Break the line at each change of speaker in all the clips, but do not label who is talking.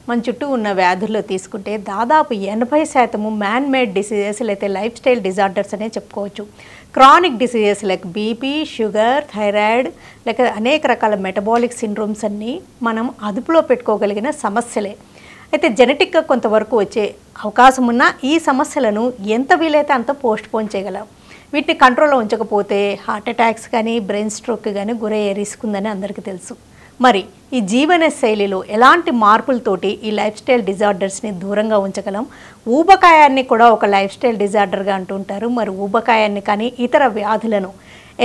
మన చుట్టూ ఉన్న వ్యాధుల్లో తీసుకుంటే దాదాపు 80% మ్యాన్ మేడ్ డిసీజెస్ లేకపోతే లైఫ్ స్టైల్ డిజార్డర్స్ అనే చెప్పుకోవచ్చు. Chronic diseases like BP, sugar, thyroid లేక అనేక రకాల మెటబాలిక్ సిండ్రోమ్స్ అన్నీ మనం అదుపులో పెట్టుకోగలిగిన సమస్యలే. అయితే జెనెటిక్గా కొంతవరకు వచ్చే అవకాశం ఉన్న ఈ సమస్యలను ఎంత వీలైతే అంత పోస్ట్ పోన్ చేయగలం. వీటిని కంట్రోల్లో ఉంచకపోతే హార్ట్ అటాక్స్ కానీ బ్రెయిన్ స్ట్రోక్ కానీ గురయ్యే రిస్క్ ఉందని అందరికీ తెలుసు. మరి ఈ జీవన శైలిలో ఎలాంటి మార్పులతోటి ఈ లైఫ్ స్టైల్ డిజార్డర్స్ని దూరంగా ఉంచగలం? ఊబకాయాన్ని కూడా ఒక లైఫ్ స్టైల్ డిజార్డర్గా అంటుంటారు. మరి ఊబకాయాన్ని కానీ ఇతర వ్యాధులను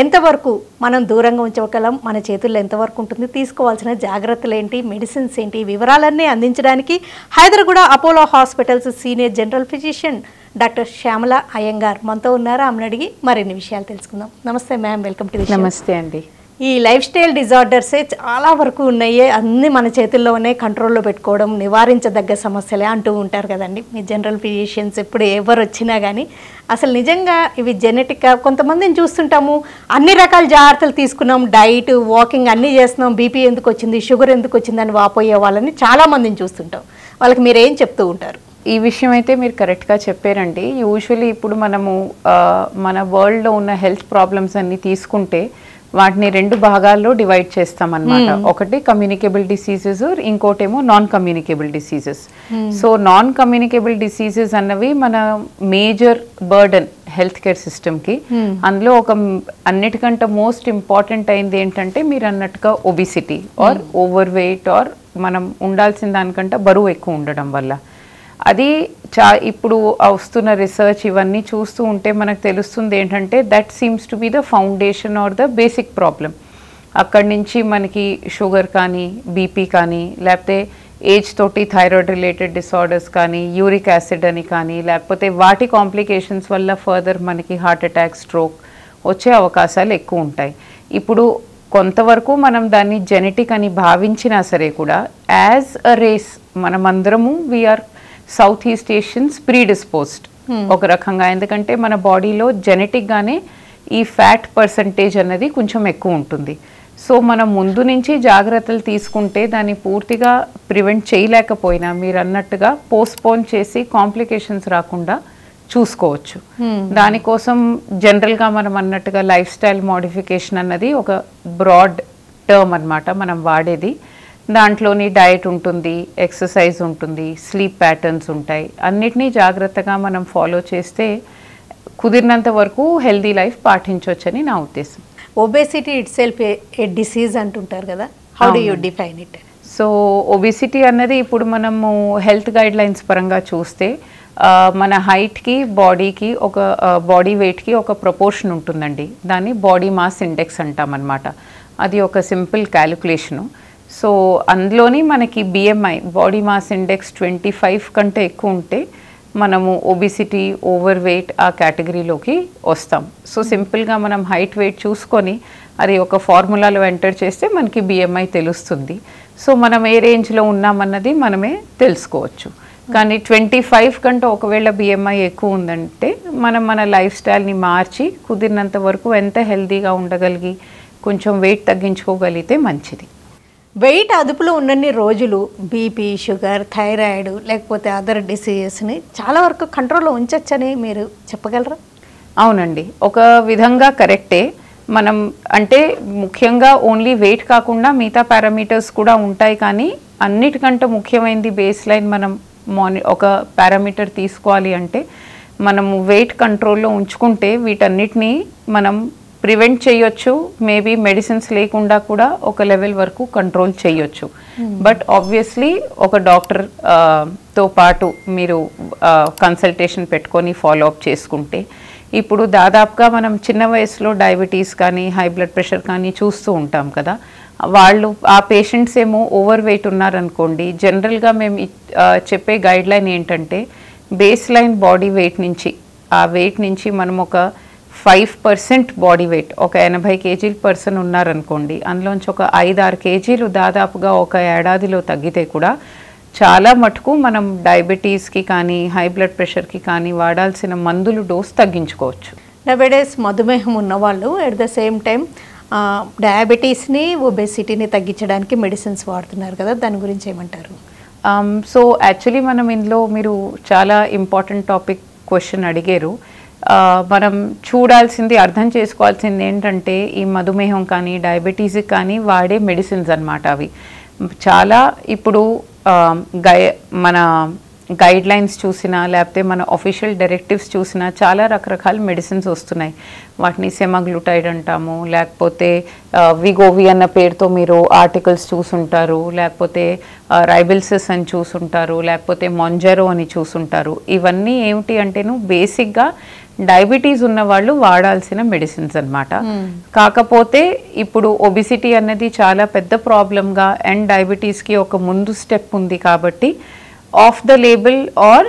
ఎంతవరకు మనం దూరంగా ఉంచగలం? మన చేతుల్లో ఎంతవరకు ఉంటుంది? తీసుకోవాల్సిన జాగ్రత్తలు ఏంటి? మెడిసిన్స్ ఏంటి? వివరాలన్నీ అందించడానికి Hyderabad Apollo Hospitals senior general physician doctor Shyamala Iyengar మనతో ఉన్నారు. ఆమెను అడిగి మరిన్ని విషయాలు తెలుసుకుందాం. నమస్తే ma'am, welcome to the show.
నమస్తే అండి.
ఈ లైఫ్ స్టైల్ డిజార్డర్సే చాలా వరకు ఉన్నాయి, అన్నీ మన చేతుల్లోనే కంట్రోల్లో పెట్టుకోవడం నివారించదగ్గ సమస్యలే అంటూ ఉంటారు కదండి మీ జనరల్ ఫిజిషియన్స్. ఎప్పుడు ఎవరు వచ్చినా కానీ అసలు నిజంగా ఇవి జెనెటిక్గా కొంతమందిని చూస్తుంటాము, అన్ని రకాల జాగ్రత్తలు తీసుకున్నాం, డైట్ వాకింగ్ అన్నీ చేస్తున్నాం, బీపీ ఎందుకు వచ్చింది, షుగర్ ఎందుకు వచ్చిందని వాపోయే వాళ్ళని చాలామందిని చూస్తుంటాం. వాళ్ళకి మీరు ఏం చెప్తూ ఉంటారు?
ఈ విషయం అయితే మీరు కరెక్ట్గా చెప్పారండి. యూజువలీ ఇప్పుడు మనము మన వరల్డ్లో ఉన్న హెల్త్ ప్రాబ్లమ్స్ అన్ని తీసుకుంటే వాటిని 2 భాగాల్లో డివైడ్ చేస్తాం అన్నమాట. ఒకటి కమ్యూనికేబుల్ డిసీజెస్, ఇంకోటేమో non communicable diseases. So non communicable diseases అన్నవి మన మేజర్ బర్డన్ హెల్త్ కేర్ సిస్టమ్కి. అందులో ఒక అన్నిటికంటే మోస్ట్ ఇంపార్టెంట్ అయింది ఏంటంటే మీరు అన్నట్టుగా obesity or overweight or మనం ఉండాల్సిన దానికంటే బరువు ఎక్కువ ఉండడం వల్ల. అది ఇప్పుడు వస్తున్న రీసెర్చ్ ఇవన్నీ చూస్తూ ఉంటే మనకు తెలుస్తుంది ఏంటంటే that seems to be the foundation or the basic problem. అక్కడి నుంచి మనకి షుగర్ కానీ బీపీ కానీ లేకపోతే ఏజ్ తోటి థైరాయిడ్ రిలేటెడ్ డిసార్డర్స్ కానీ యూరిక్ యాసిడ్ అని కానీ లేకపోతే వాటి కాంప్లికేషన్స్ వల్ల ఫర్దర్ మనకి హార్ట్ అటాక్, స్ట్రోక్ వచ్చే అవకాశాలు ఎక్కువ ఉంటాయి. ఇప్పుడు కొంతవరకు మనం దాన్ని జెనెటిక్ అని భావించినా సరే కూడా యాజ్ అ రేస్ మనమందరము we are southeast Asians predisposed ఒక రకంగా. ఎందుకంటే మన బాడీలో జెనెటిక్గానే ఈ ఫ్యాట్ పర్సంటేజ్ అన్నది కొంచెం ఎక్కువ ఉంటుంది. సో మనం ముందు నుంచి జాగ్రత్తలు తీసుకుంటే దాన్ని పూర్తిగా ప్రివెంట్ చేయలేకపోయినా మీరు అన్నట్టుగా పోస్ట్పోన్ చేసి కాంప్లికేషన్స్ రాకుండా చూసుకోవచ్చు. దానికోసం జనరల్గా మనం అన్నట్టుగా లైఫ్ స్టైల్ మోడిఫికేషన్ అన్నది ఒక బ్రాడ్ టర్మ్ అన్నమాట మనం వాడేది. దాంట్లోని డైట్ ఉంటుంది, ఎక్సర్సైజ్ ఉంటుంది, స్లీప్ ప్యాటర్న్స్ ఉంటాయి. అన్నిటినీ జాగ్రత్తగా మనం ఫాలో చేస్తే కుదిరినంత వరకు హెల్దీ లైఫ్ పాటించవచ్చని నా ఉద్దేశం.
Obesity it self A disease అంటుంటారు కదా, how do you define it?
So obesity అన్నది ఇప్పుడు మనము హెల్త్ గైడ్ లైన్స్ పరంగా చూస్తే మన హైట్కి బాడీకి ఒక బాడీ వెయిట్కి ఒక ప్రపోర్షన్ ఉంటుందండి. దాన్ని బాడీ మాస్ ఇండెక్స్ అంటామన్నమాట. అది ఒక సింపుల్ క్యాలిక్యులేషను. సో అందులోని మనకి బిఎంఐ బాడీ మాస్ ఇండెక్స్ 25 కంటే ఎక్కువ ఉంటే మనము ఒబిసిటీ, ఓవర్ వెయిట్ ఆ కేటగిరీలోకి వస్తాం. సో సింపుల్గా మనం హైట్ వెయిట్ చూసుకొని అది ఒక ఫార్ములాలో ఎంటర్ చేస్తే మనకి బిఎంఐ తెలుస్తుంది. సో మనం ఏ రేంజ్లో ఉన్నామన్నది మనమే తెలుసుకోవచ్చు. కానీ 25 కంటే ఒకవేళ బిఎంఐ ఎక్కువ ఉందంటే మనం మన లైఫ్ స్టైల్ని మార్చి కుదిరినంత వరకు ఎంత హెల్తీగా ఉండగలిగి కొంచెం వెయిట్ తగ్గించుకోగలిగితే మంచిది.
వెయిట్ అదుపులో ఉన్నన్ని రోజులు బీపీ, షుగర్, థైరాయిడ్ లేకపోతే అదర్ డిసీజెస్ని చాలా వరకు కంట్రోల్లో ఉంచవచ్చని మీరు చెప్పగలరా?
అవునండి, ఒక విధంగా కరెక్టే. మనం అంటే ముఖ్యంగా ఓన్లీ వెయిట్ కాకుండా మిగతా పారామీటర్స్ కూడా ఉంటాయి. కానీ అన్నిటికంటే ముఖ్యమైనది బేస్ లైన్ మనం ఒక పారామీటర్ తీసుకోవాలి అంటే మనము వెయిట్ కంట్రోల్లో ఉంచుకుంటే వీటన్నిటినీ మనం ప్రివెంట్ చేయొచ్చు. మేబీ మెడిసిన్స్ లేకుండా కూడా ఒక లెవెల్ వరకు కంట్రోల్ చేయొచ్చు. బట్ ఆబ్వియస్లీ ఒక డాక్టర్ తో పాటు మీరు కన్సల్టేషన్ పెట్టుకొని ఫాలోఅప్ చేసుకుంటే ఇప్పుడు దాదాపుగా మనం చిన్న వయసులో డయాబెటీస్ కానీ హై బ్లడ్ ప్రెషర్ కానీ చూస్తూ ఉంటాం కదా. వాళ్ళు ఆ పేషెంట్స్ ఏమో ఓవర్ వెయిట్ ఉన్నారనుకోండి, జనరల్గా మేము చెప్పే గైడ్ లైన్ ఏంటంటే బేస్ లైన్ బాడీ వెయిట్ నుంచి ఆ వెయిట్ నుంచి మనం ఒక 5% బాడీ వెయిట్ ఒక 80 కేజీల పర్సన్ ఉన్నారనుకోండి, అందులోంచి ఒక 5-6 కేజీలు దాదాపుగా ఒక ఏడాదిలో తగ్గితే కూడా చాలా మటుకు మనం డయాబెటీస్కి కానీ హై బ్లడ్ ప్రెషర్కి కానీ వాడాల్సిన మందులు డోస్ తగ్గించుకోవచ్చు.
నవేడేస్ మధుమేహం ఉన్నవాళ్ళు ఎట్ ద సేమ్ టైం డయాబెటీస్ని ఒబెసిటీని తగ్గించడానికి మెడిసిన్స్ వాడుతున్నారు కదా, దాని గురించి ఏమంటారు?
సో యాక్చువల్లీ మనం ఇందులో మీరు చాలా ఇంపార్టెంట్ టాపిక్ క్వశ్చన్ అడిగారు. మనం చూడాల్సింది, అర్థం చేసుకోవాల్సింది ఏంటంటే ఈ మధుమేహం కానీ డయాబెటీస్కి కానీ వాడే మెడిసిన్స్ అన్నమాట. అవి చాలా ఇప్పుడు మన గైడ్ లైన్స్ చూసినా లేకపోతే మన ఆఫీషియల్ డైరెక్టివ్స్ చూసినా చాలా రకరకాల మెడిసిన్స్ వస్తున్నాయి. వాటిని సెమాగ్లూటైడ్ అంటాము, లేకపోతే విగోవి అన్న పేరుతో మీరు ఆర్టికల్స్ చూసుంటారు, లేకపోతే రైబిల్సిస్ అని చూసుంటారు, లేకపోతే మొంజెరో అని చూసుంటారు. ఇవన్నీ ఏమిటి అంటేను బేసిక్గా డయాబెటీస్ ఉన్న వాళ్ళు వాడాల్సిన మెడిసిన్స్ అన్నమాట. కాకపోతే ఇప్పుడు ఒబిసిటీ అనేది చాలా పెద్ద ప్రాబ్లంగా అండ్ డయాబెటీస్కి ఒక ముందు స్టెప్ ఉంది కాబట్టి ఆఫ్ ద లేబుల్ ఆర్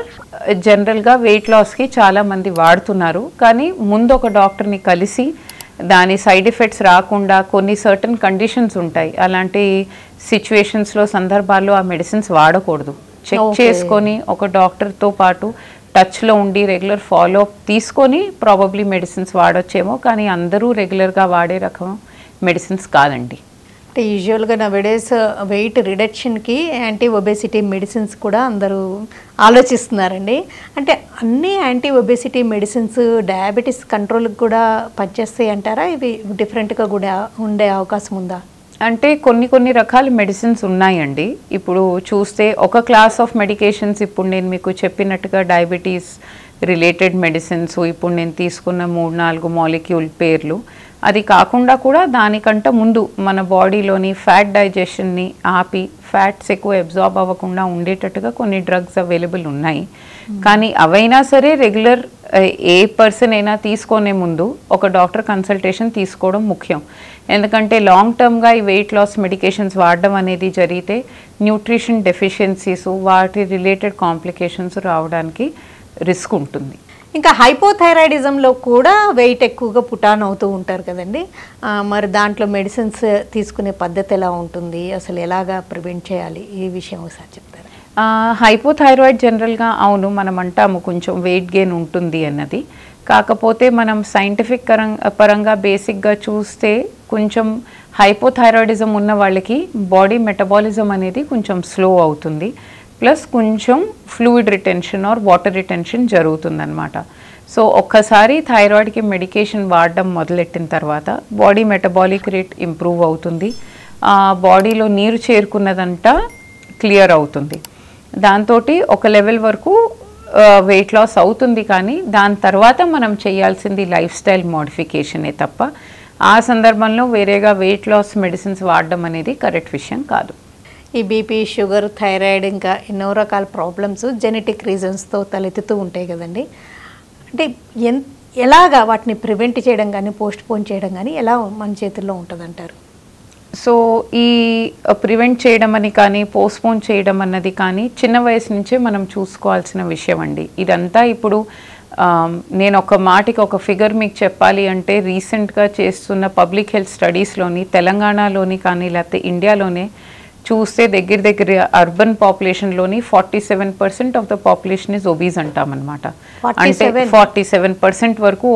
జనరల్గా వెయిట్ లాస్కి చాలామంది వాడుతున్నారు. కానీ ముందు ఒక డాక్టర్ని కలిసి దాని సైడ్ ఎఫెక్ట్స్ రాకుండా కొన్ని సర్టన్ కండిషన్స్ ఉంటాయి, అలాంటి సిచ్యువేషన్స్లో సందర్భాల్లో ఆ మెడిసిన్స్ వాడకూడదు. చెక్ చేసుకొని ఒక డాక్టర్తో పాటు టచ్లో ఉండి రెగ్యులర్ ఫాలో అప్ తీసుకొని ప్రాబబ్లీ మెడిసిన్స్ వాడొచ్చేమో, కానీ అందరూ రెగ్యులర్గా వాడే రకం మెడిసిన్స్ కాదండి.
అంటే యూజువల్గా నవేడేస్ వెయిట్ రిడక్షన్కి యాంటీ ఒబేసిటీ మెడిసిన్స్ కూడా అందరూ ఆలోచిస్తున్నారండి. అంటే అన్ని యాంటీ ఒబేసిటీ మెడిసిన్స్ డయాబెటీస్ కంట్రోల్కి కూడా పనిచేస్తాయి అంటారా? ఇవి డిఫరెంట్గా కూడా ఉండే అవకాశం ఉందా?
అంటే కొన్ని రకాల మెడిసిన్స్ ఉన్నాయండి. ఇప్పుడు చూస్తే ఒక క్లాస్ ఆఫ్ మెడికేషన్స్, ఇప్పుడు నేను మీకు చెప్పినట్టుగా డయాబెటీస్ రిలేటెడ్ మెడిసిన్స్, ఇప్పుడు నేను తీసుకున్న 3-4 మాలిక్యూల్ పేర్లు, అది కాకుండా కూడా దానికంట ముందు మన బాడీలోని ఫ్యాట్ డైజెషన్ని ఆపి ఫ్యాట్స్ ఎక్కువ అబ్జార్బ్ అవ్వకుండా ఉండేటట్టుగా కొన్ని డ్రగ్స్ అవైలబుల్ ఉన్నాయి. కానీ అవైనా సరే రెగ్యులర్ ఏ పర్సన్ అయినా తీసుకునే ముందు ఒక డాక్టర్ కన్సల్టేషన్ తీసుకోవడం ముఖ్యం. ఎందుకంటే లాంగ్ టర్మ్గా ఈ వెయిట్ లాస్ మెడికేషన్స్ వాడడం అనేది జరిగితే న్యూట్రిషన్ డెఫిషియన్సీస్, వాటి రిలేటెడ్ కాంప్లికేషన్స్ రావడానికి రిస్క్ ఉంటుంది.
ఇంకా హైపోథైరాయిడిజంలో కూడా వెయిట్ ఎక్కువగా పుటాన్ అవుతూ ఉంటారు కదండి. మరి దాంట్లో మెడిసిన్స్ తీసుకునే పద్ధతి ఎలా ఉంటుంది, అసలు ఎలాగా ప్రివెంట్ చేయాలి, ఈ విషయం ఒకసారి చెప్తారా?
హైపోథైరాయిడ్ జనరల్గా అవును మనం అంటాము కొంచెం వెయిట్ గెయిన్ ఉంటుంది అన్నది. కాకపోతే మనం సైంటిఫిక్ పరంగా బేసిక్గా చూస్తే కొంచెం హైపోథైరాయిడిజం ఉన్న వాళ్ళకి బాడీ మెటబాలిజం అనేది కొంచెం స్లో అవుతుంది, ప్లస్ కొంచెం fluid retention or water retention జరుగుతుందన్నమాట. సో ఒక్కసారి థైరాయిడ్కి మెడికేషన్ వాడడం మొదలెట్టిన తర్వాత బాడీ మెటబాలిక్ రేట్ ఇంప్రూవ్ అవుతుంది, బాడీలో నీరు చేరుకున్నదంతా క్లియర్ అవుతుంది. దాంతో ఒక లెవెల్ వరకు వెయిట్ లాస్ అవుతుంది. కానీ దాని తర్వాత మనం చేయాల్సింది లైఫ్ స్టైల్ మోడిఫికేషనే తప్ప ఆ సందర్భంలో వేరేగా వెయిట్ లాస్ మెడిసిన్స్ వాడడం అనేది కరెక్ట్ విషయం కాదు.
ఈ బీపీ, షుగర్, థైరాయిడ్ ఇంకా ఎన్నో రకాల ప్రాబ్లమ్స్ జెనెటిక్ రీజన్స్తో తలెత్తుతూ ఉంటాయి కదండి. అంటే ఎలాగా వాటిని ప్రివెంట్ చేయడం కానీ పోస్ట్ పోన్ చేయడం కానీ ఎలా మన చేతుల్లో ఉంటుందంటారు?
సో ఈ ప్రివెంట్ చేయడం అని కానీ పోస్ట్పోన్ చేయడం అన్నది కానీ చిన్న వయసు నుంచే మనం చూసుకోవాల్సిన విషయం అండి. ఇదంతా ఇప్పుడు నేను ఒక మాటికి ఒక ఫిగర్ మీకు చెప్పాలి అంటే రీసెంట్గా చేస్తున్న పబ్లిక్ హెల్త్ స్టడీస్లోని తెలంగాణలోని కానీ లేకపోతే ఇండియాలోనే చూస్తే దగ్గర అర్బన్ పాపులేషన్లోని 47% of the population is obese అంటామన్నమాట. అంటే 47% వరకు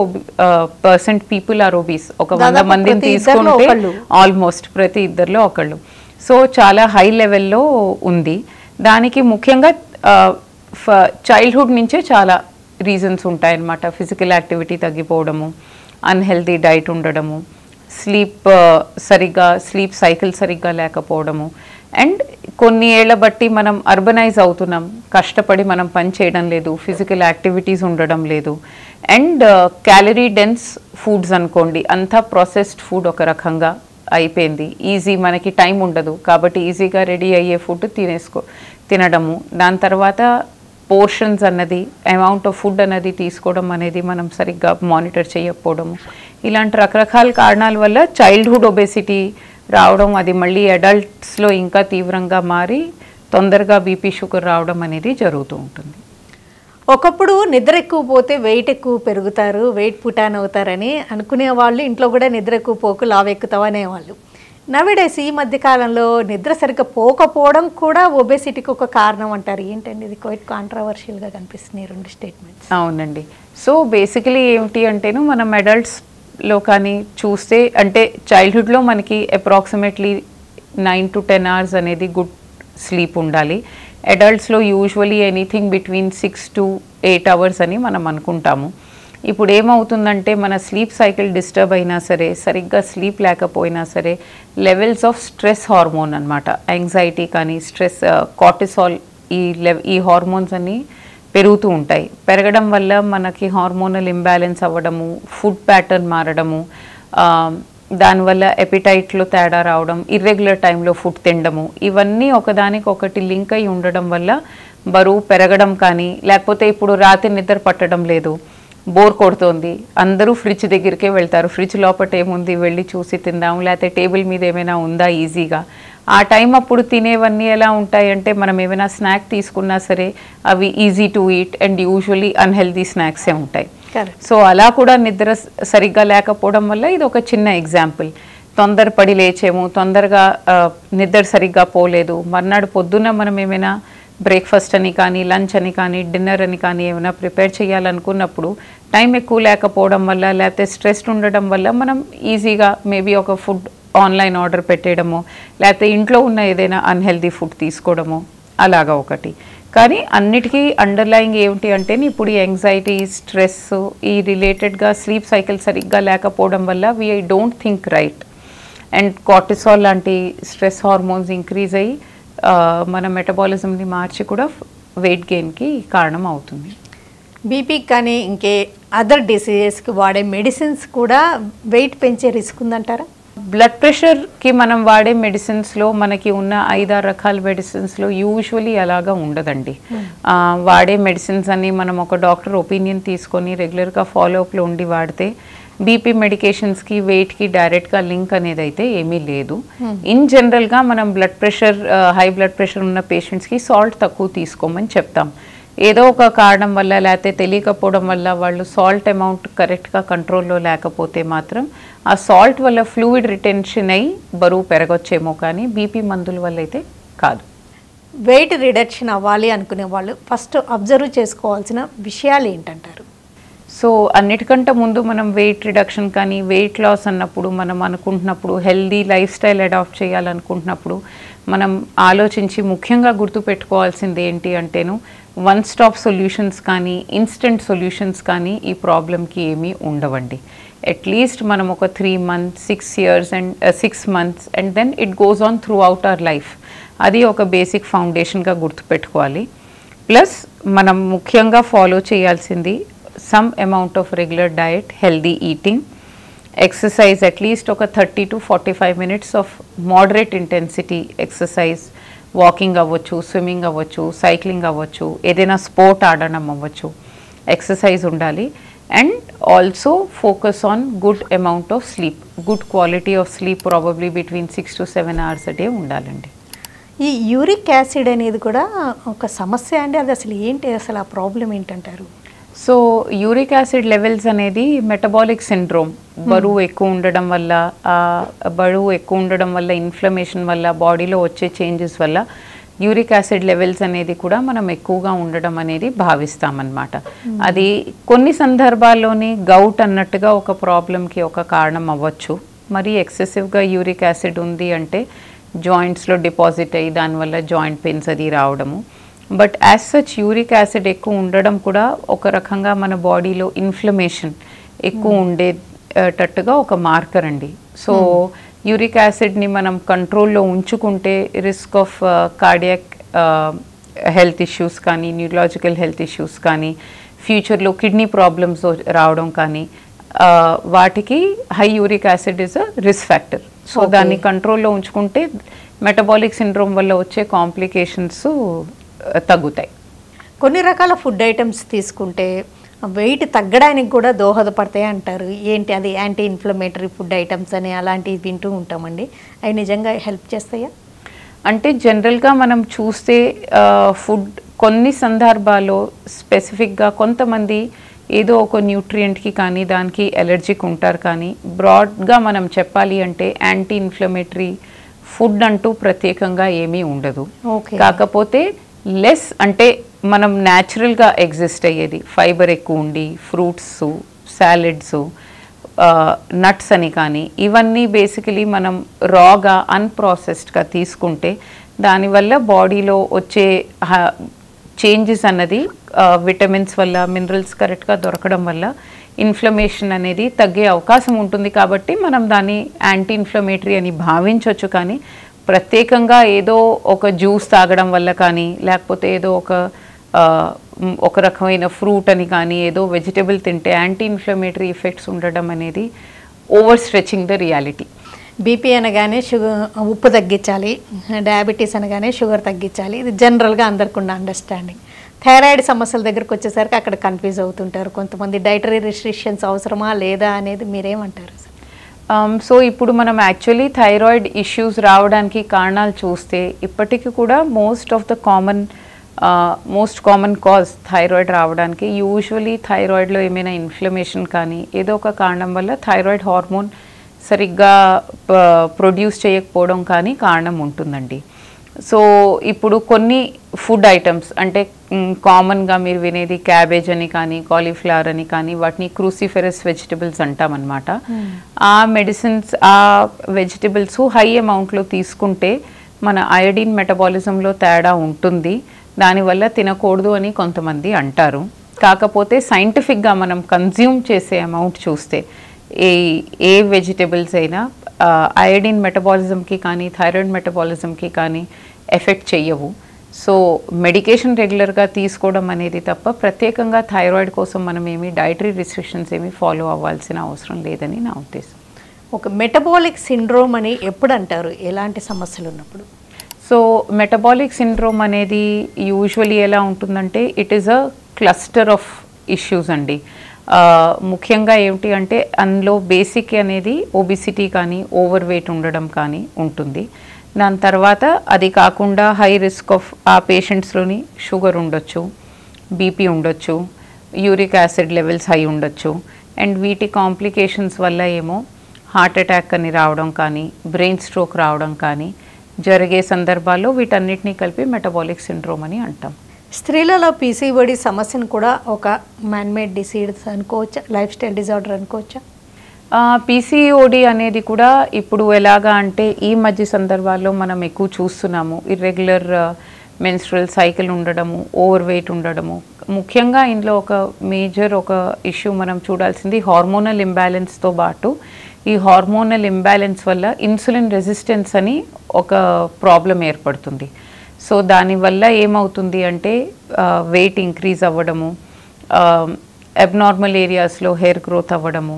పీపుల్ ఆర్ ఒబీస్. ఒక 100 మందిని తీసుకుంటే ఆల్మోస్ట్ ప్రతి ఇద్దరిలో ఒకళ్ళు. సో చాలా హై లెవెల్లో ఉంది. దానికి ముఖ్యంగా చైల్డ్హుడ్ నుంచే చాలా రీజన్స్ ఉంటాయన్నమాట. ఫిజికల్ యాక్టివిటీ తగ్గిపోవడము, అన్హెల్తీ డైట్ ఉండడము, స్లీప్ సైకిల్ సరిగ్గా లేకపోవడము, అండ్ కొన్ని ఏళ్ల బట్టి మనం అర్బనైజ్ అవుతున్నాం, కష్టపడి మనం పని చేయడం లేదు, ఫిజికల్ యాక్టివిటీస్ ఉండడం లేదు, అండ్ క్యాలరీ డెన్స్ ఫుడ్స్ అనుకోండి, అంతా ప్రాసెస్డ్ ఫుడ్ ఒక రకంగా అయిపోయింది. ఈజీ, మనకి టైం ఉండదు కాబట్టి ఈజీగా రెడీ అయ్యే ఫుడ్ తినడము, దాని తర్వాత పోర్షన్స్ అన్నది, అమౌంట్ ఆఫ్ ఫుడ్ అన్నది తీసుకోవడం అనేది మనం సరిగ్గా మానిటర్ చేయకపోవడము, ఇలాంటి రకరకాల కారణాల వల్ల చైల్డ్హుడ్ ఒబేసిటీ రావడం, అది మళ్ళీ అడల్ట్స్లో ఇంకా తీవ్రంగా మారి తొందరగా బీపీ, షుగర్ రావడం అనేది జరుగుతూ ఉంటుంది.
ఒకప్పుడు నిద్ర ఎక్కువ పోతే వెయిట్ ఎక్కువ పెరుగుతారు, వెయిట్ పుటాన్ అవుతారని అనుకునే వాళ్ళు, ఇంట్లో కూడా నిద్ర ఎక్కువ పోకు లావు ఎక్కుతావు అనేవాళ్ళు. నవేడేస్ ఈ మధ్యకాలంలో నిద్ర సరిగ్గా పోకపోవడం కూడా ఒబేసిటీకి ఒక కారణం అంటారు. ఏంటండి ఇది? క్వైట్ కాంట్రవర్షియల్గా కనిపిస్తున్నాయి రెండు స్టేట్మెంట్స్.
అవునండి. సో బేసికలీ ఏమిటి అంటేను మనం అడల్ట్స్లో కానీ చూస్తే, అంటే చైల్డ్హుడ్లో మనకి అప్రాక్సిమేట్లీ 9 to 10 hours అనేది గుడ్ స్లీప్ ఉండాలి. అడల్ట్స్లో usually anything between 6 to 8 hours అని మనం అనుకుంటాము. ఇప్పుడు ఏమవుతుందంటే మన స్లీప్ సైకిల్ డిస్టర్బ్ అయినా సరే, సరిగ్గా స్లీప్ లేకపోయినా సరే, లెవెల్స్ ఆఫ్ స్ట్రెస్ హార్మోన్ అనమాట, యాంగ్జైటీ కానీ స్ట్రెస్, కార్టిసాల్, ఈ హార్మోన్స్ అన్నీ పెరుగుతూ ఉంటాయి. పెరగడం వల్ల మనకి హార్మోనల్ ఇంబ్యాలెన్స్ అవ్వడము, ఫుడ్ ప్యాటర్న్ మారడము, దానివల్ల ఎపిటైట్లో తేడా రావడం, ఇర్రెగ్యులర్ టైంలో ఫుడ్ తినడము, ఇవన్నీ ఒకదానికొకటి లింక్ అయి ఉండడం వల్ల బరువు పెరగడం కానీ, లేకపోతే ఇప్పుడు రాత్రి నిద్ర పట్టడం లేదు, బోర్ కొడుతోంది, అందరూ ఫ్రిడ్జ్ దగ్గరికే వెళ్తారు, ఫ్రిడ్జ్ లోపల ఏముంది వెళ్ళి చూసి తిందాం, లేకపోతే టేబుల్ మీద ఏమైనా ఉందా ఈజీగా. ఆ టైం అప్పుడు తినేవన్నీ ఎలా ఉంటాయంటే మనం ఏమైనా స్నాక్ తీసుకున్నా సరే అవి easy to eat and usually unhealthy స్నాక్సే ఉంటాయి. సో అలా కూడా నిద్ర సరిగ్గా లేకపోవడం వల్ల ఇది ఒక చిన్న ఎగ్జాంపుల్. తొందరపడి లేచేమో, తొందరగా నిద్ర సరిగ్గా పోలేదు, మర్నాడు పొద్దున్న మనం ఏమైనా బ్రేక్ఫాస్ట్ అని కానీ, లంచ్ అని కానీ, డిన్నర్ అని కానీ ఏమైనా ప్రిపేర్ చేయాలనుకున్నప్పుడు టైం ఎక్కువ లేకపోవడం వల్ల, లేకపోతే స్ట్రెస్ ఉండడం వల్ల మనం ఈజీగా మేబీ ఒక ఫుడ్ ఆన్లైన్ ఆర్డర్ పెట్టేయడము, లేకపోతే ఇంట్లో ఉన్న ఏదైనా అన్హెల్దీ ఫుడ్ తీసుకోవడము, అలాగా ఒకటి. కానీ అన్నిటికీ అండర్లయింగ్ ఏమిటి అంటే ఇప్పుడు ఈ యాంగ్జైటీ, స్ట్రెస్, ఈ రిలేటెడ్గా స్లీప్ సైకిల్ సరిగ్గా లేకపోవడం వల్ల we don't think right and cortisol లాంటి స్ట్రెస్ హార్మోన్స్ ఇంక్రీజ్ అయ్యి మన మెటబాలిజంని మార్చి కూడా వెయిట్ గెయిన్కి కారణం అవుతుంది.
బీపీకి కానీ ఇంకే అదర్ డిసీజెస్కి వాడే మెడిసిన్స్ కూడా వెయిట్ పెంచే రిస్క్ ఉందంటారా?
బ్లడ్ ప్రెషర్కి మనం వాడే మెడిసిన్స్లో మనకి ఉన్న 5-6 రకాల మెడిసిన్స్లో యూజువలీ అలాగా ఉండదండి. వాడే మెడిసిన్స్ అన్ని మనం ఒక డాక్టర్ ఒపీనియన్ తీసుకొని రెగ్యులర్గా ఫాలోఅప్లో ఉండి వాడితే బీపీ మెడికేషన్స్కి వెయిట్కి డైరెక్ట్గా లింక్ అనేది అయితే ఏమీ లేదు. ఇన్ జనరల్గా మనం blood pressure, high blood pressure ఉన్న పేషెంట్స్కి సాల్ట్ తక్కువ తీసుకోమని చెప్తాం. ఏదో ఒక కారణం వల్ల లేకపోతే తెలియకపోవడం వల్ల వాళ్ళు సాల్ట్ అమౌంట్ కరెక్ట్గా కంట్రోల్లో లేకపోతే మాత్రం ఆ సాల్ట్ వల్ల ఫ్లూయిడ్ రిటెన్షన్ అయ్యి బరువు పెరగొచ్చేమో, కానీ బీపీ మందుల వల్ల అయితే కాదు.
వెయిట్ రిడక్షన్ అవ్వాలి అనుకునే వాళ్ళు ఫస్ట్ అబ్జర్వ్ చేసుకోవాల్సిన విషయాలు ఏంటంటారు?
సో అన్నిటికంటే ముందు మనం వెయిట్ రిడక్షన్ కానీ వెయిట్ లాస్ అన్నప్పుడు మనం అనుకుంటున్నప్పుడు, హెల్దీ లైఫ్ స్టైల్ అడాప్ట్ చేయాలనుకుంటున్నప్పుడు మనం ఆలోచించి ముఖ్యంగా గుర్తుపెట్టుకోవాల్సింది ఏంటి అంటేను, వన్ స్టాప్ సొల్యూషన్స్ కానీ ఇన్స్టెంట్ సొల్యూషన్స్ కానీ ఈ ప్రాబ్లంకి ఏమీ ఉండవండి. అట్లీస్ట్ మనం ఒక 3 months, 6 years and 6 months and then it goes on throughout our life. అది ఒక బేసిక్ ఫౌండేషన్గా గుర్తుపెట్టుకోవాలి. ప్లస్ మనం ముఖ్యంగా ఫాలో చేయాల్సింది some amount of regular diet, healthy eating, exercise, at least ఒక 30 to 45 minutes of moderate intensity exercise, walking అవ్వచ్చు, swimming అవ్వచ్చు, cycling అవ్వచ్చు, ఏదైనా స్పోర్ట్ ఆడడం అవ్వచ్చు, ఎక్సర్సైజ్ ఉండాలి. And also focus on good amount of sleep, good quality of sleep, probably between 6 to 7 hours a day ఉండాలండి.
ఈ యూరిక్ యాసిడ్ అనేది కూడా ఒక సమస్య అండి, అది అసలు ఏంటి, అసలు ఆ ప్రాబ్లం ఏంటంటారు?
సో యూరిక్ యాసిడ్ లెవెల్స్ అనేది మెటబాలిక్ సిండ్రోమ్, బరువు ఎక్కువ ఉండడం వల్ల ఇన్ఫ్లమేషన్ వల్ల బాడీలో వచ్చే చేంజెస్ వల్ల యూరిక్ యాసిడ్ లెవెల్స్ అనేది కూడా మనం ఎక్కువగా ఉండడం అనేది భావిస్తామన్నమాట. అది కొన్ని సందర్భాల్లోని గౌట్ అన్నట్టుగా ఒక ప్రాబ్లంకి ఒక కారణం అవ్వచ్చు. మరి ఎక్సెసివ్గా యూరిక్ యాసిడ్ ఉంది అంటే జాయింట్స్లో డిపాజిట్ అయ్యి దానివల్ల జాయింట్ పెయిన్స్ అది రావడము. But as such uric acid ఎక్కువ ఉండడం కూడా ఒక రకంగా మన బాడీలో ఇన్ఫ్లమేషన్ ఎక్కువ ఉండేటట్టుగా ఒక మార్కర్ అండి. సో యూరిక్ యాసిడ్ని మనం కంట్రోల్లో ఉంచుకుంటే risk of cardiac health issues కానీ, న్యూరలాజికల్ హెల్త్ ఇష్యూస్ కానీ, ఫ్యూచర్లో కిడ్నీ ప్రాబ్లమ్స్ రావడం కానీ, వాటికి high uric acid is a risk factor. So దాన్ని కంట్రోల్లో ఉంచుకుంటే మెటబాలిక్ సిండ్రోమ్ వల్ల వచ్చే కాంప్లికేషన్స్ తగ్గుతాయి.
కొన్ని రకాల ఫుడ్ ఐటమ్స్ తీసుకుంటే వెయిట్ తగ్గడానికి కూడా దోహదపడతాయి అంటారు. ఏంటి అది? యాంటీ ఇన్ఫ్లమేటరీ ఫుడ్ ఐటమ్స్ అని అలాంటివి వింటూ ఉంటామండి. అవి నిజంగా హెల్ప్ చేస్తాయా?
అంటే జనరల్గా మనం చూస్తే ఫుడ్ కొన్ని సందర్భాల్లో స్పెసిఫిక్గా కొంతమంది ఏదో ఒక న్యూట్రియంట్కి కానీ దానికి ఎలర్జీకి ఉంటారు. కానీ బ్రాడ్గా మనం చెప్పాలి అంటే యాంటీ ఇన్ఫ్లమేటరీ ఫుడ్ అంటూ ప్రత్యేకంగా ఏమీ ఉండదు. కాకపోతే లెస్ అంటే మనం న్యాచురల్గా ఎగ్జిస్ట్ అయ్యేది ఫైబర్ ఎక్కువ ఉండి ఫ్రూట్స్, సాలెడ్స్, నట్స్ అని కానీ ఇవన్నీ బేసికలీ మనం రాగా అన్ప్రాసెస్డ్గా తీసుకుంటే దానివల్ల బాడీలో వచ్చే చేంజెస్ అన్నది విటమిన్స్ వల్ల, మినరల్స్ కరెక్ట్గా దొరకడం వల్ల ఇన్ఫ్లమేషన్ అనేది తగ్గే అవకాశం ఉంటుంది. కాబట్టి మనం దాన్ని యాంటీ ఇన్ఫ్లమేటరీ అని భావించవచ్చు. కానీ ప్రత్యేకంగా ఏదో ఒక జ్యూస్ తాగడం వల్ల కానీ, లేకపోతే ఏదో ఒక రకమైన ఫ్రూట్ అని కానీ, ఏదో వెజిటబుల్ తింటే యాంటీ ఇన్ఫ్లమేటరీ ఎఫెక్ట్స్ ఉండడం అనేది over stretching the reality.
BP అనగానే ఉప్పు తగ్గించాలి, డయాబెటీస్ అనగానే షుగర్ తగ్గించాలి, ఇది జనరల్గా అందరికి ఉన్న అండర్స్టాండింగ్. థైరాయిడ్ సమస్యల దగ్గరకు వచ్చేసరికి అక్కడ కన్ఫ్యూజ్ అవుతుంటారు కొంతమంది. డైటరీ రిస్ట్రిక్షన్స్ అవసరమా లేదా అనేది మీరేమంటారు?
సో ఇప్పుడు మనం యాక్చువల్లీ థైరాయిడ్ ఇష్యూస్ రావడానికి కారణాలు చూస్తే ఇప్పటికీ కూడా మోస్ట్ కామన్ కాజ్ థైరాయిడ్ రావడానికి యూజువలీ థైరాయిడ్లో ఏమైనా ఇన్ఫ్లమేషన్ కానీ ఏదో ఒక కారణం వల్ల థైరాయిడ్ హార్మోన్ సరిగ్గా ప్రొడ్యూస్ చేయకపోవడం కానీ కారణం ఉంటుందండి. సో ఇప్పుడు కొన్ని ఫుడ్ ఐటమ్స్ అంటే కామన్గా మీరు వినేది క్యాబేజ్ అని కానీ, కాలీఫ్లవర్ అని కానీ, వాటిని క్రూసిఫెరస్ వెజిటబుల్స్ అంటామన్నమాట. ఆ మెడిసిన్స్, ఆ వెజిటబుల్స్ హై అమౌంట్లో తీసుకుంటే మన అయోడిన్ మెటబాలిజంలో తేడా ఉంటుంది, దానివల్ల తినకూడదు అని కొంతమంది అంటారు. కాకపోతే సైంటిఫిక్గా మనం కన్జ్యూమ్ చేసే అమౌంట్ చూస్తే ఏ వెజిటబుల్స్ అయినా అయోడిన్ మెటబాలిజంకి కానీ థైరాయిడ్ మెటబాలిజంకి కానీ ఎఫెక్ట్ చెయ్యవు. సో మెడికేషన్ రెగ్యులర్గా తీసుకోవడం అనేది తప్ప ప్రత్యేకంగా థైరాయిడ్ కోసం మనం ఏమి డైటరీ రిస్ట్రిక్షన్స్ ఏమి ఫాలో అవ్వాల్సిన అవసరం లేదని నా ఉద్దేశం.
ఒక మెటబాలిక్ సిండ్రోమ్ అని ఎప్పుడు అంటారు, ఎలాంటి సమస్యలు ఉన్నప్పుడు?
సో మెటబాలిక్ సిండ్రోమ్ అనేది యూజువలీ ఎలా ఉంటుందంటే it is a cluster of issues అండి. ముఖ్యంగా ఏమిటి అంటే అందులో బేసిక్ అనేది ఒబిసిటీ కానీ, ఓవర్ వెయిట్ ఉండడం కానీ ఉంటుంది. దాని తర్వాత అది కాకుండా హై రిస్క్ ఆఫ్ ఆ పేషెంట్స్లోని షుగర్ ఉండొచ్చు, బీపీ ఉండొచ్చు, యూరిక్ యాసిడ్ లెవెల్స్ హై ఉండొచ్చు. అండ్ వీటి కాంప్లికేషన్స్ వల్ల ఏమో హార్ట్ అటాక్ అని రావడం కానీ, బ్రెయిన్ స్ట్రోక్ రావడం కానీ జరిగే సందర్భాల్లో వీటన్నిటినీ కలిపి మెటబాలిక్ సిండ్రోమ్ అని అంటాం.
స్త్రీలలో పీసీఓడి సమస్యను కూడా ఒక మ్యాన్మేడ్ డిసీజ్ అనుకోవచ్చా, లైఫ్ స్టైల్ డిజార్డర్ అనుకోవచ్చా?
పీసీఓడి అనేది కూడా ఇప్పుడు ఎలాగా అంటే ఈ మధ్య సందర్భాల్లో మనం ఎక్కువ చూస్తున్నాము. ఇర్రెగ్యులర్ మెన్స్ట్రువల్ సైకిల్ ఉండడము, ఓవర్ వెయిట్ ఉండడము. ముఖ్యంగా ఇందులో ఒక మేజర్ ఇష్యూ మనం చూడాల్సింది హార్మోనల్ ఇంబ్యాలెన్స్తో పాటు ఈ హార్మోనల్ ఇంబ్యాలెన్స్ వల్ల ఇన్సులిన్ రెసిస్టెన్స్ అని ఒక ప్రాబ్లం ఏర్పడుతుంది. సో దానివల్ల ఏమవుతుంది అంటే వెయిట్ ఇంక్రీజ్ అవ్వడము, అబ్నార్మల్ ఏరియాస్లో హెయిర్ గ్రోత్ అవ్వడము,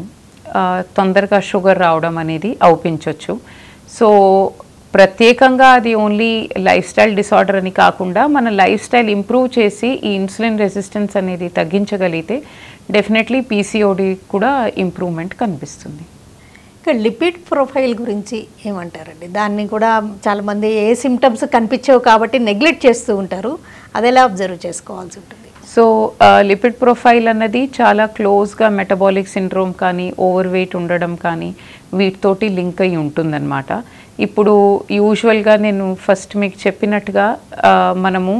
తొందరగా షుగర్ రావడం అనేది అవుపించవచ్చు. సో ప్రత్యేకంగా అది ఓన్లీ లైఫ్ స్టైల్ డిసార్డర్ అని కాకుండా మన లైఫ్ స్టైల్ ఇంప్రూవ్ చేసి ఈ ఇన్సులిన్ రెసిస్టెన్స్ అనేది తగ్గించగలిగితే డెఫినెట్లీ పీసీఓడి కూడా ఇంప్రూవ్మెంట్ కనిపిస్తుంది.
ఇక లిపిడ్ ప్రొఫైల్ గురించి ఏమంటారండి? దాన్ని కూడా చాలామంది ఏ సిమ్టమ్స్ కనిపించవు కాబట్టి నెగ్లెక్ట్ చేస్తూ ఉంటారు, అది ఎలా అబ్జర్వ్ చేసుకోవాల్సి ఉంటుంది?
సో లిపిడ్ ప్రొఫైల్ అన్నది చాలా క్లోజ్గా మెటబాలిక్ సిండ్రోమ్ కానీ, ఓవర్ వెయిట్ ఉండడం కానీ వీటితోటి లింక్ అయి ఉంటుందన్నమాట. ఇప్పుడు యూజువల్గా నేను ఫస్ట్ మీకు చెప్పినట్టుగా మనము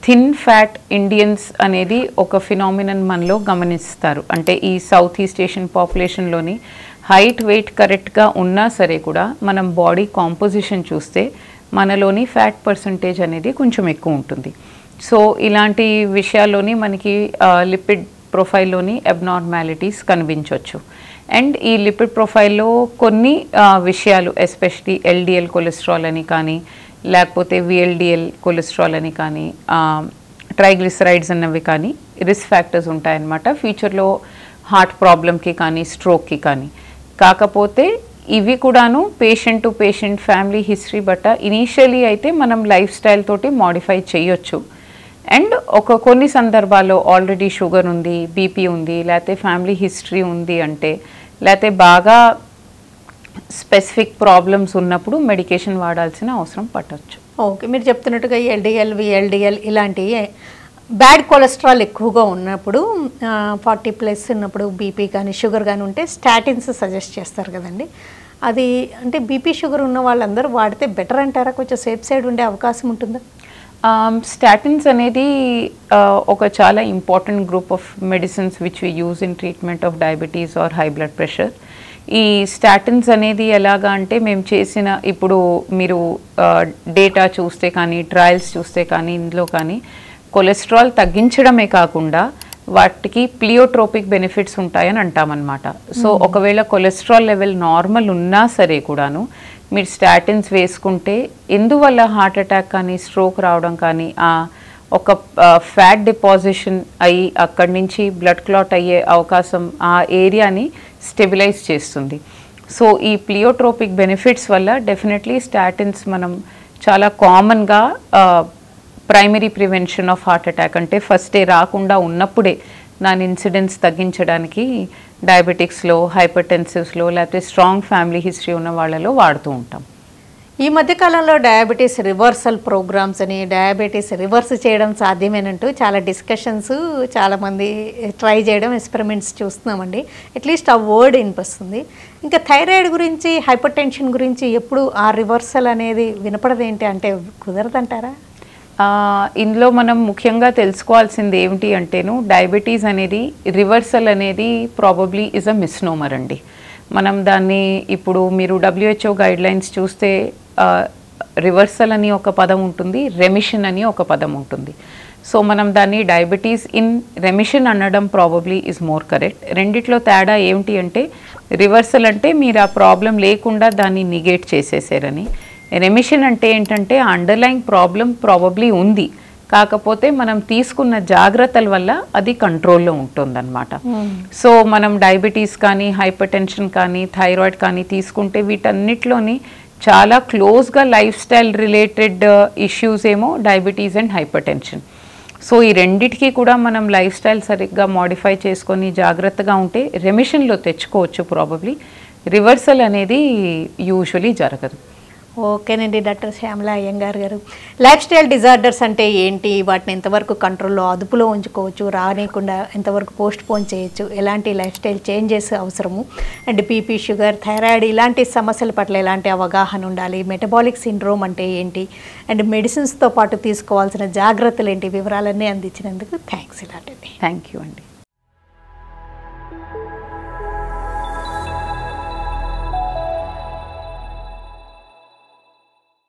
థిన్ ఫ్యాట్ ఇండియన్స్ అనేది ఒక ఫినామినన్ మనలో గమనిస్తారు. అంటే ఈ సౌత్ ఈస్ట్ ఏషియన్ పాపులేషన్లోని హైట్ వెయిట్ కరెక్ట్గా ఉన్నా సరే కూడా మనం బాడీ కాంపోజిషన్ చూస్తే మనలోని ఫ్యాట్ పర్సంటేజ్ అనేది కొంచెం ఎక్కువ ఉంటుంది. సో ఇలాంటి విషయాల్లోని మనకి లిపిడ్ ప్రొఫైల్లోని అబ్నార్మాలిటీస్ కనిపించవచ్చు. అండ్ ఈ లిపిడ్ ప్రొఫైల్లో కొన్ని విషయాలు ఎస్పెషలీ ఎల్డిఎల్ కొలెస్ట్రాల్ అని కానీ, లేకపోతే విఎల్డిఎల్ కొలెస్ట్రాల్ అని కానీ, ట్రైగ్లిసరైడ్స్ అన్నవి కానీ రిస్క్ ఫ్యాక్టర్స్ ఉంటాయన్నమాట ఫ్యూచర్లో హార్ట్ ప్రాబ్లంకి కానీ, స్ట్రోక్కి కానీ. కాకపోతే ఇవి కూడాను patient to patient family history బట్ట ఇనీషియలీ అయితే మనం లైఫ్ స్టైల్ తోటి మాడిఫై చేయొచ్చు. అండ్ కొన్ని సందర్భాల్లో ఆల్రెడీ షుగర్ ఉంది, బీపీ ఉంది, లేకపోతే ఫ్యామిలీ హిస్టరీ ఉంది అంటే, లేకపోతే బాగా స్పెసిఫిక్ ప్రాబ్లమ్స్ ఉన్నప్పుడు మెడికేషన్ వాడాల్సిన అవసరం పట్టవచ్చు.
ఓకే, మీరు చెప్తున్నట్టుగా ఎల్డిఎల్, విఎల్డిఎల్ ఇలాంటి బ్యాడ్ కొలెస్ట్రాల్ ఎక్కువగా ఉన్నప్పుడు 40+ ఉన్నప్పుడు బీపీ కానీ షుగర్ కానీ ఉంటే స్టాటిన్స్ సజెస్ట్ చేస్తారు కదండి. అది అంటే బీపీ షుగర్ ఉన్న వాళ్ళందరూ వాడితే బెటర్ అంటారా? కొంచెం సేఫ్ సైడ్ ఉండే అవకాశం ఉంటుందా?
స్టాటిన్స్ అనేది ఒక చాలా important group of medicines which we use in treatment of diabetes or high blood pressure. ఈ స్టాటిన్స్ అనేది ఎలాగా అంటే మేము చేసిన ఇప్పుడు మీరు డేటా చూస్తే కానీ ట్రయల్స్ చూస్తే కానీ ఇందులో కానీ కొలెస్ట్రాల్ తగ్గించడమే కాకుండా వాటికి ప్లియోట్రోపిక్ బెనిఫిట్స్ ఉంటాయని అంటామన్నమాట. సో ఒకవేళ కొలెస్ట్రాల్ లెవెల్ నార్మల్ ఉన్నా సరే కూడాను మీరు స్టాటిన్స్ వేసుకుంటే ఎందువల్ల హార్ట్ అటాక్ కానీ స్ట్రోక్ రావడం కానీ ఒక ఫ్యాట్ డిపాజిషన్ అయ్యి అక్కడి నుంచి బ్లడ్ క్లాట్ అయ్యే అవకాశం ఆ ఏరియాని స్టెబిలైజ్ చేస్తుంది. సో ఈ ప్లియోట్రోపిక్ బెనిఫిట్స్ వల్ల డెఫినెట్లీ స్టాటిన్స్ మనం చాలా కామన్గా primary prevention of heart attack అంటే ఫస్ట్ డే రాకుండా ఉన్నప్పుడే దాని ఇన్సిడెన్స్ తగ్గించడానికి డయాబెటిక్స్లో, హైపర్టెన్సివ్స్లో లేకపోతే స్ట్రాంగ్ ఫ్యామిలీ హిస్టరీ ఉన్న వాళ్ళలో వాడుతూ ఉంటాం.
ఈ మధ్యకాలంలో డయాబెటీస్ రివర్సల్ ప్రోగ్రామ్స్ అని, డయాబెటీస్ రివర్స్ చేయడం సాధ్యమేనంటూ చాలా డిస్కషన్స్, చాలామంది ట్రై చేయడం, ఎక్స్పెరిమెంట్స్ చూస్తున్నామండి. అట్లీస్ట్ ఆ వర్డ్ వినిపిస్తుంది. ఇంకా థైరాయిడ్ గురించి, హైపర్ టెన్షన్ గురించి ఎప్పుడు ఆ రివర్సల్ అనేది వినపడదేంటి, అంటే కుదరదంటారా?
ఇందులో మనం ముఖ్యంగా తెలుసుకోవాల్సింది ఏమిటి అంటేను డయాబెటీస్ అనేది రివర్సల్ అనేది ప్రాబబ్లీ ఈజ్ అ మిస్నోమర్ అండి. మనం దాన్ని ఇప్పుడు మీరు WHO గైడ్లైన్స్ చూస్తే రివర్సల్ అని ఒక పదం ఉంటుంది, రెమిషన్ అని ఒక పదం ఉంటుంది. సో మనం దాన్ని డయాబెటీస్ ఇన్ రెమిషన్ అనడం ప్రాబబ్లీ ఈజ్ మోర్ కరెక్ట్. రెండిట్లో తేడా ఏమిటి అంటే రివర్సల్ అంటే మీరు ఆ ప్రాబ్లం లేకుండా దాన్ని నిగేట్ చేసేసారని, రెమిషన్ అంటే ఏంటంటే అండర్లైన్ ప్రాబ్లం ప్రాబబ్లీ ఉంది, కాకపోతే మనం తీసుకున్న జాగ్రత్తల వల్ల అది కంట్రోల్లో ఉంటుందన్నమాట. సో మనం డయాబెటీస్ కానీ, హైపర్ టెన్షన్ కానీ, థైరాయిడ్ కానీ తీసుకుంటే వీటన్నిటిలోని చాలా క్లోజ్గా లైఫ్ స్టైల్ రిలేటెడ్ ఇష్యూస్ ఏమో diabetes and hyper tension. So ఈ రెండిటికి కూడా మనం లైఫ్ స్టైల్ సరిగ్గా మాడిఫై చేసుకొని జాగ్రత్తగా ఉంటే రెమిషన్లో తెచ్చుకోవచ్చు ప్రాబబ్లీ. రివర్సల్ అనేది యూజువలీ జరగదు.
ఓకేనండి డాక్టర్ శ్యామల అయ్యంగార్ గారు, లైఫ్ స్టైల్ డిజార్డర్స్ అంటే ఏంటి, వాటిని ఎంతవరకు కంట్రోల్లో అదుపులో ఉంచుకోవచ్చు, రానియకుండా ఎంతవరకు పోస్ట్ పోన్ చేయొచ్చు, ఎలాంటి లైఫ్ స్టైల్ చేంజెస్ అవసరము, అండ్ బీపీ, షుగర్, థైరాయిడ్ ఇలాంటి సమస్యల పట్ల ఎలాంటి అవగాహన ఉండాలి, మెటబాలిక్ సిండ్రోమ్ అంటే ఏంటి, అండ్ మెడిసిన్స్తో పాటు తీసుకోవాల్సిన జాగ్రత్తలు ఏంటి, వివరాలన్నీ అందించినందుకు థ్యాంక్స్ ఇలాంటివి.
థ్యాంక్ యూ అండి.